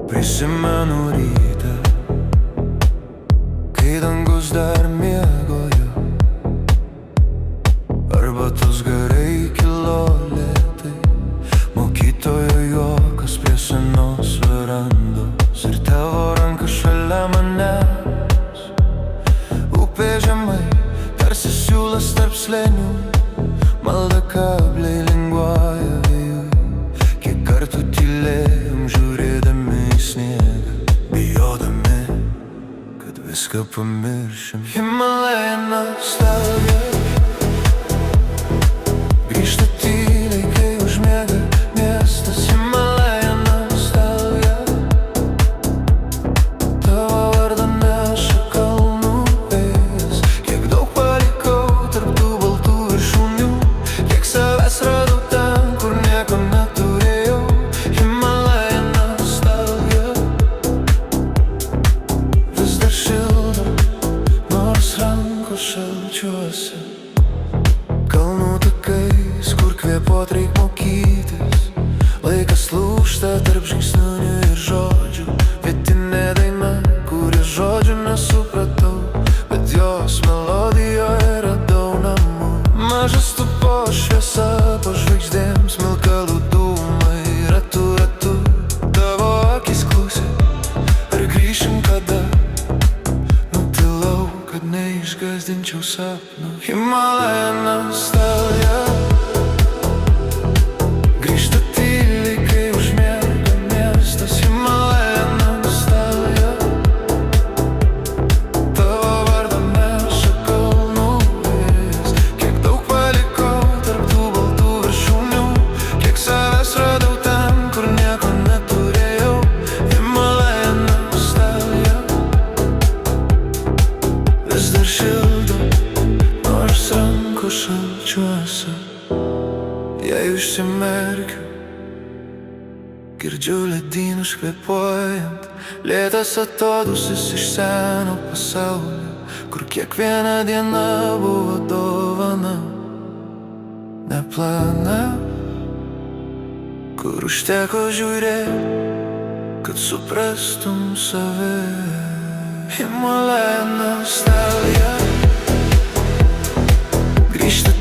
Prisimenu rytą, kai dangus dar miegojo, arbatos garai kilo lėtai, mokytojo juokas prie senos verandos ir tavo ranka šalia manęs. Upė žemai, tarsi siūlas tarp slėnių, maldakabliai linguoja vėjui. Kiek kartų tylėjom žiūrėdami į sniegą, bijodami, kad viską pamiršim. Himalaja nostalgija grįžta tyliai, kai užmiega miestas. Himalaja nostalgija, tavo vardą neša kalnų vėjas. Kiek daug palikau tarp tų baltų viršūnių, kiek savęs radau ten, kur nieko neturėjau. Himalaja nostalgija vis dar šildo, nors rankos šalčiuose. Kalnų takais, kur kvėpuot reik mokytis, laikas lūžta tarp žingsnių ir žodžių. Vietinė daina, kurios žodžių nesupratau, bet jos melodijoje radau namų. Mažas tupo šviesa po žvaigždėm, smilkalų dūmai ratu ratu. Tavo akis klausė, ar grįšim kada? Nutilau, kad neišgąsdinčiau sapnų. Himalaja nostalgija grįžta tyliai, kai užmiega miestas. Himalaja nostalgija, tavo vardą neša kalnų vėjas. Kiek daug palikau tarp tų baltų viršūnių, kiek savęs radau ten, kur nieko neturėjau. Himalaja nostalgija vis dar šildo, nors rankų šalčiuose. Jei užsimerkiu, girdžiu ledynus kvėpuojant, lėtas atodūsis iš seno pasaulio, kur kiekviena diena buvo dovana, ne plana, kur užteko žiūrėt, kad suprastum save. Himalaja nostalgija grįžta